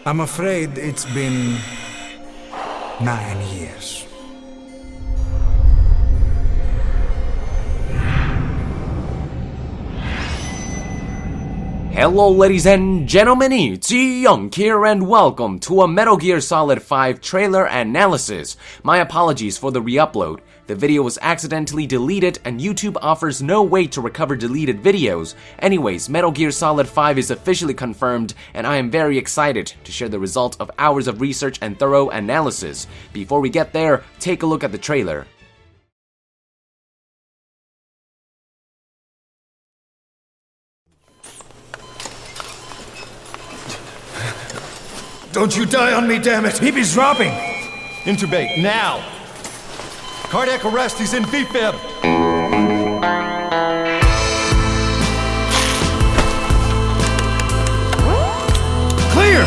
I'm afraid it's been 9 years. Hello ladies and gentlemen, it's Young here and welcome to a Metal Gear Solid 5 trailer analysis. My apologies for the re-upload. The video was accidentally deleted and YouTube offers no way to recover deleted videos. Anyways, Metal Gear Solid 5 is officially confirmed and I am very excited to share the result of hours of research and thorough analysis. Before we get there, take a look at the trailer. Don't you die on me, damn it! He's dropping! Intubate, now! Cardiac arrest, he's in VFib! Clear!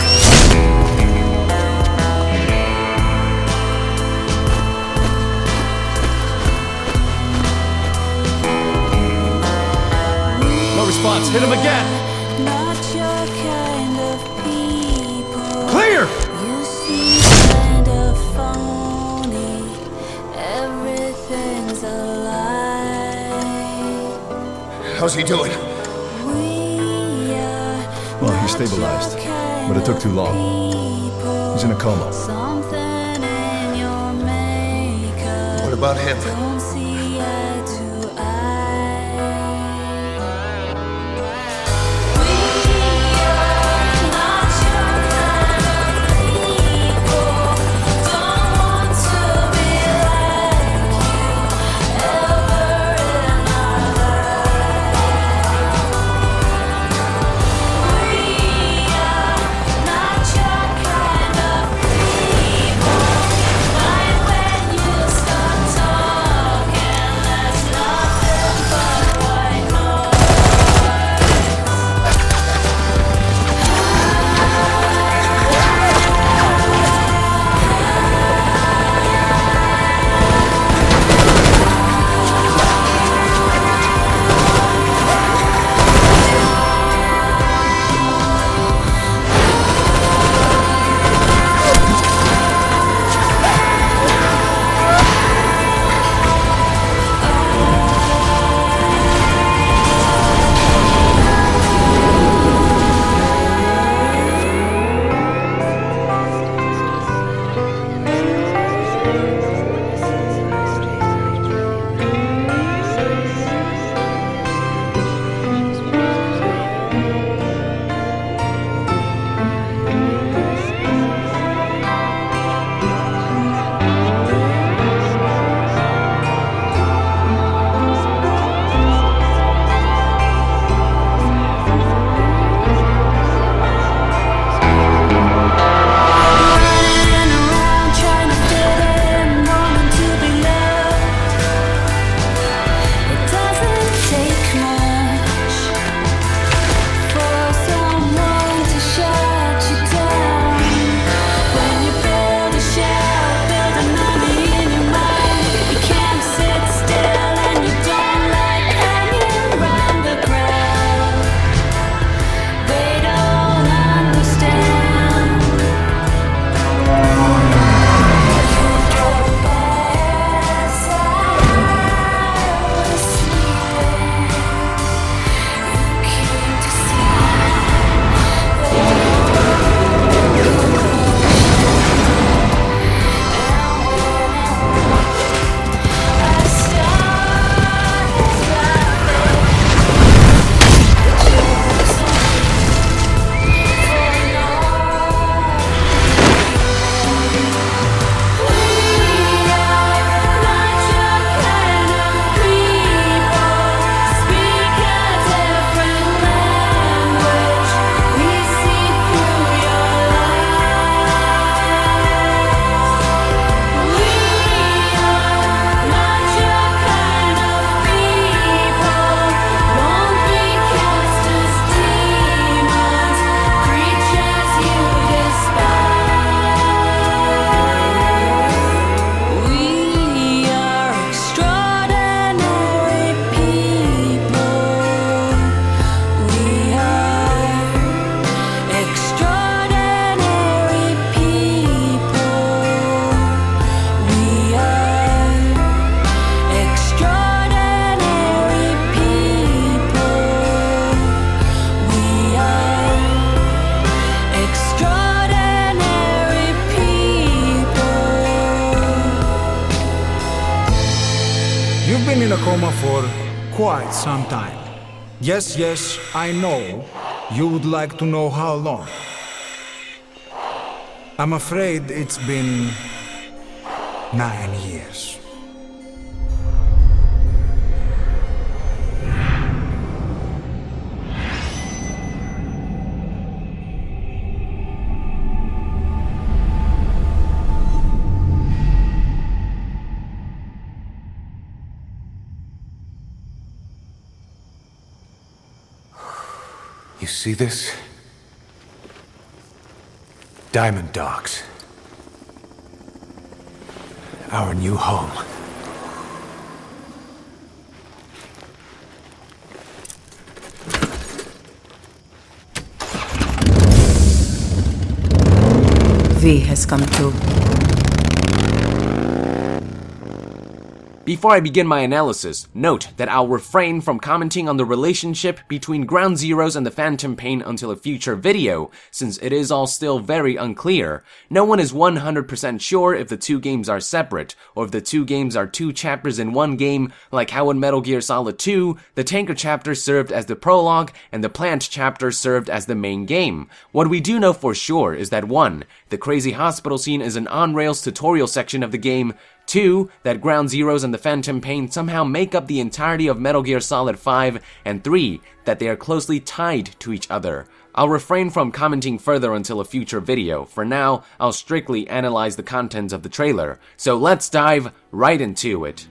No response, hit him again! Clear! You seem kind of phony. Everything's a lie. How's he doing? Well, he's stabilized, but it took too long. He's in a coma. What about him? Don't see eye to eye. We are not your kind of people. Don't want to be like you ever in our lives. We are not your kind of people. Mind when you start talking. in a coma for quite some time. Yes, I know you would like to know how long. I'm afraid it's been 9 years. You see this? Diamond Docks. Our new home. V has come through. Before I begin my analysis, note that I'll refrain from commenting on the relationship between Ground Zeroes and the Phantom Pain until a future video, since it is all still very unclear. No one is 100% sure if the two games are separate, or if the two games are two chapters in one game, like how in Metal Gear Solid 2, the tanker chapter served as the prologue, and the plant chapter served as the main game. What we do know for sure is that 1. The crazy hospital scene is an on-rails tutorial section of the game, 2. That Ground Zeroes and the Phantom Pain somehow make up the entirety of Metal Gear Solid 5, and 3. That they are closely tied to each other. I'll refrain from commenting further until a future video. For now, I'll strictly analyze the contents of the trailer. So let's dive right into it.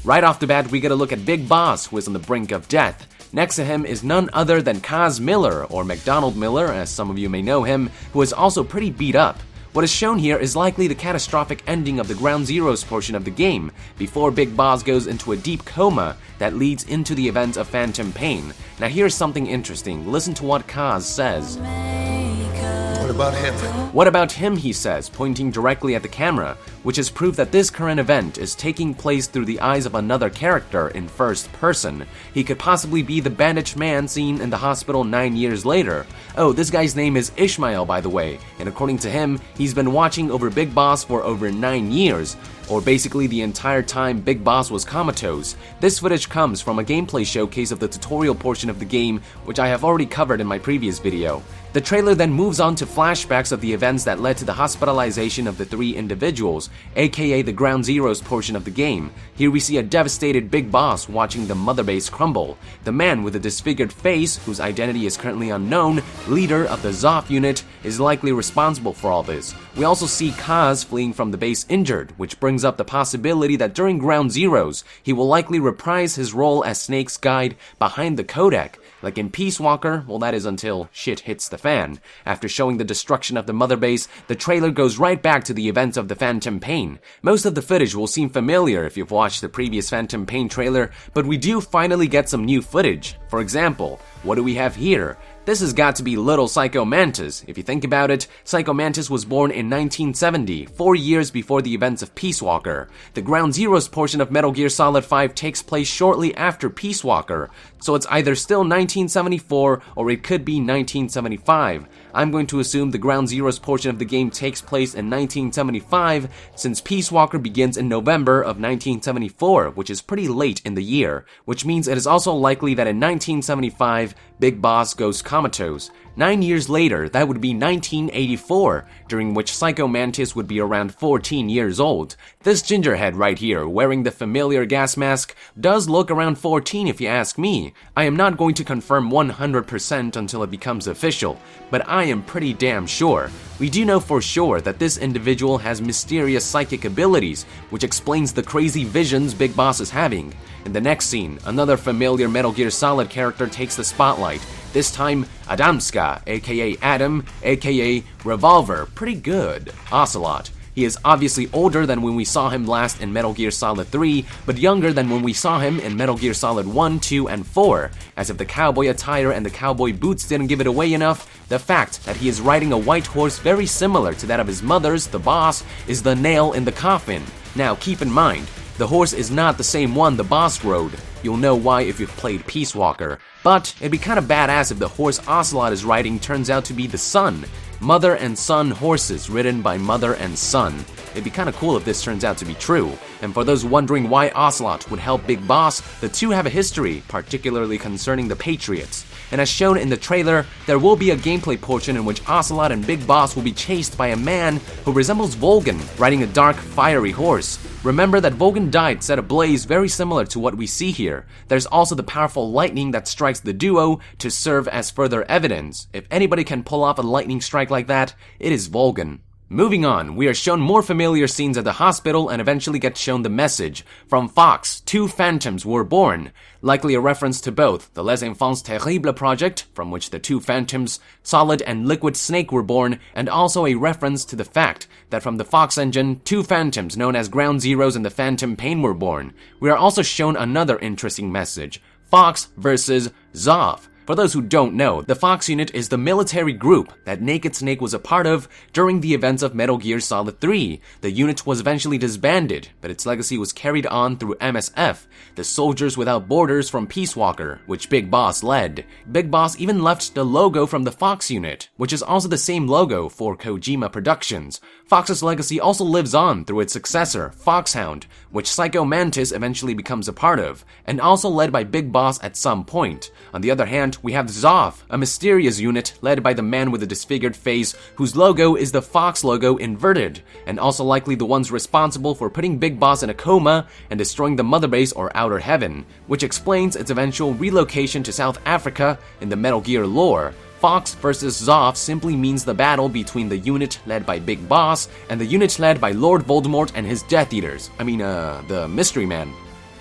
Right off the bat, we get a look at Big Boss, who is on the brink of death. Next to him is none other than Kaz Miller, or McDonald Miller, as some of you may know him, who is also pretty beat up. What is shown here is likely the catastrophic ending of the Ground Zeroes portion of the game, before Big Boss goes into a deep coma that leads into the event of Phantom Pain. Now here's something interesting. Listen to what Kaz says. What about him? What about him, he says, pointing directly at the camera, which is proof that this current event is taking place through the eyes of another character in first person. He could possibly be the bandaged man seen in the hospital 9 years later. Oh, this guy's name is Ishmael, by the way, and according to him, he's been watching over Big Boss for over 9 years. Or basically the entire time Big Boss was comatose. This footage comes from a gameplay showcase of the tutorial portion of the game, which I have already covered in my previous video. The trailer then moves on to flashbacks of the events that led to the hospitalization of the 3 individuals, aka the Ground Zeroes portion of the game. Here we see a devastated Big Boss watching the mother base crumble. The man with a disfigured face, whose identity is currently unknown, leader of the Zoff unit, is likely responsible for all this. We also see Kaz fleeing from the base injured, which brings up the possibility that during Ground Zeroes, he will likely reprise his role as Snake's guide behind the codec. Like in Peace Walker, well, that is until shit hits the fan. After showing the destruction of the mother base, the trailer goes right back to the events of the Phantom Pain. Most of the footage will seem familiar if you've watched the previous Phantom Pain trailer, but we do finally get some new footage. For example, what do we have here? This has got to be little Psycho Mantis. If you think about it, Psycho Mantis was born in 1970, 4 years before the events of Peace Walker. The Ground Zeroes portion of Metal Gear Solid 5 takes place shortly after Peace Walker, so it's either still 1974 or it could be 1975. I'm going to assume the Ground Zeroes portion of the game takes place in 1975, since Peace Walker begins in November of 1974, which is pretty late in the year, which means it is also likely that in 1975, Big Boss goes comatose. 9 years later, that would be 1984, during which Psycho Mantis would be around 14 years old. This gingerhead right here, wearing the familiar gas mask, does look around 14 if you ask me. I am not going to confirm 100% until it becomes official, but I am pretty damn sure. We do know for sure that this individual has mysterious psychic abilities, which explains the crazy visions Big Boss is having. In the next scene, another familiar Metal Gear Solid character takes the spotlight. This time, Adamska, aka Adam, aka Revolver, pretty good, Ocelot. He is obviously older than when we saw him last in Metal Gear Solid 3, but younger than when we saw him in Metal Gear Solid 1, 2, and 4. As if the cowboy attire and the cowboy boots didn't give it away enough, the fact that he is riding a white horse very similar to that of his mother's, the Boss, is the nail in the coffin. Now keep in mind, The horse is not the same one the boss rode. You'll know why if you've played Peace Walker. But it'd be kinda badass if the horse Ocelot is riding turns out to be the son. Mother and son horses ridden by mother and son. It'd be kinda cool if this turns out to be true. And for those wondering why Ocelot would help Big Boss, the two have a history, particularly concerning the Patriots. And as shown in the trailer, there will be a gameplay portion in which Ocelot and Big Boss will be chased by a man who resembles Volgan, riding a dark, fiery horse. Remember that Volgan died set ablaze very similar to what we see here. There's also the powerful lightning that strikes the duo to serve as further evidence. If anybody can pull off a lightning strike like that, it is Volgan. Moving on, we are shown more familiar scenes at the hospital and eventually get shown the message. From Fox, 2 phantoms were born. Likely a reference to both the Les Enfants Terribles project, from which the 2 phantoms, Solid and Liquid Snake, were born, and also a reference to the fact that from the Fox engine, 2 phantoms known as Ground Zeroes and the Phantom Pain were born. We are also shown another interesting message. Fox versus Zoff. For those who don't know, the Fox unit is the military group that Naked Snake was a part of during the events of Metal Gear Solid 3. The unit was eventually disbanded, but its legacy was carried on through MSF, the Soldiers Without Borders from Peace Walker, which Big Boss led. Big Boss even left the logo from the Fox unit, which is also the same logo for Kojima Productions. Fox's legacy also lives on through its successor, Foxhound, which Psycho Mantis eventually becomes a part of, and also led by Big Boss at some point. On the other hand, we have Zoff, a mysterious unit led by the man with a disfigured face whose logo is the Fox logo inverted, and also likely the ones responsible for putting Big Boss in a coma and destroying the Mother Base or Outer Heaven, which explains its eventual relocation to South Africa in the Metal Gear lore. Fox versus Zoff simply means the battle between the unit led by Big Boss and the unit led by Lord Voldemort and his Death Eaters. The Mystery Man.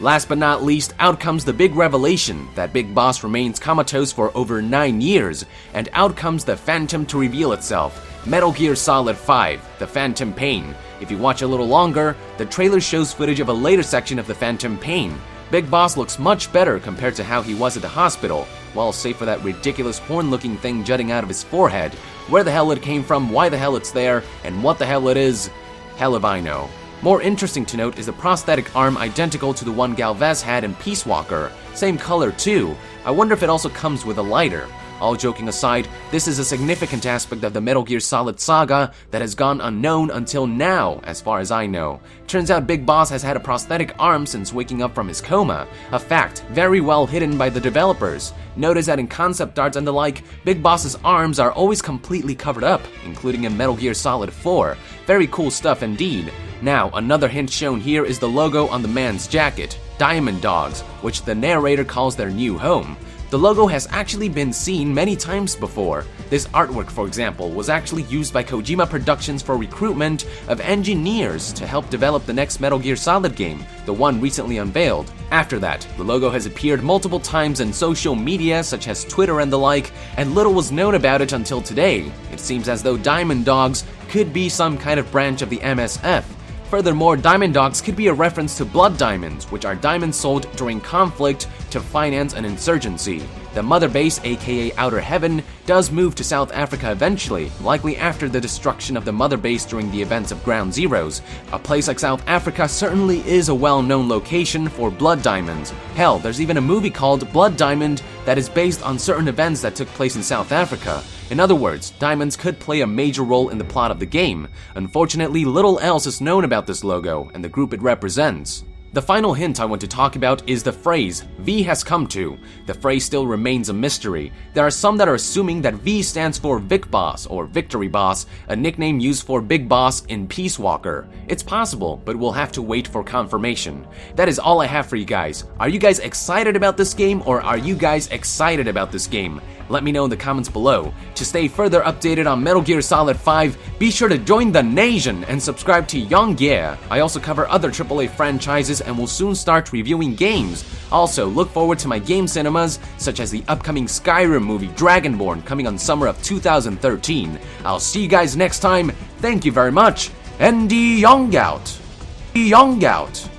Last but not least, out comes the big revelation that Big Boss remains comatose for over 9 years, and out comes the Phantom to reveal itself. Metal Gear Solid 5, The Phantom Pain. If you watch a little longer, the trailer shows footage of a later section of the Phantom Pain. Big Boss looks much better compared to how he was at the hospital, well, save for that ridiculous horn-looking thing jutting out of his forehead. Where the hell it came from, why the hell it's there, and what the hell it is, hell if I know. More interesting to note is the prosthetic arm identical to the one Galvez had in Peace Walker. Same color too. I wonder if it also comes with a lighter. All joking aside, this is a significant aspect of the Metal Gear Solid saga that has gone unknown until now, as far as I know. Turns out Big Boss has had a prosthetic arm since waking up from his coma, a fact very well hidden by the developers. Notice that in concept arts and the like, Big Boss's arms are always completely covered up, including in Metal Gear Solid 4. Very cool stuff indeed. Now, another hint shown here is the logo on the man's jacket, Diamond Dogs, which the narrator calls their new home. The logo has actually been seen many times before. This artwork, for example, was actually used by Kojima Productions for recruitment of engineers to help develop the next Metal Gear Solid game, the one recently unveiled. After that, the logo has appeared multiple times in social media such as Twitter and the like, and little was known about it until today. It seems as though Diamond Dogs could be some kind of branch of the MSF. Furthermore, Diamond Dogs could be a reference to blood diamonds, which are diamonds sold during conflict to finance an insurgency. The Mother Base, aka Outer Heaven, does move to South Africa eventually, likely after the destruction of the Mother Base during the events of Ground Zeroes. A place like South Africa certainly is a well-known location for blood diamonds. Hell, there's even a movie called Blood Diamond that is based on certain events that took place in South Africa. In other words, diamonds could play a major role in the plot of the game. Unfortunately, little else is known about this logo and the group it represents. The final hint I want to talk about is the phrase, V has come to. The phrase still remains a mystery. There are some that are assuming that V stands for Vic Boss or Victory Boss, a nickname used for Big Boss in Peace Walker. It's possible, but we'll have to wait for confirmation. That is all I have for you guys. Are you guys excited about this game, or are you guys excited about this game? Let me know in the comments below. To stay further updated on Metal Gear Solid 5, be sure to join the NASIAN and subscribe to Young Gear. I also cover other AAA franchises and will soon start reviewing games. Also, look forward to my game cinemas, such as the upcoming Skyrim movie Dragonborn coming on summer of 2013. I'll see you guys next time. Thank you very much, and Young out. Young out.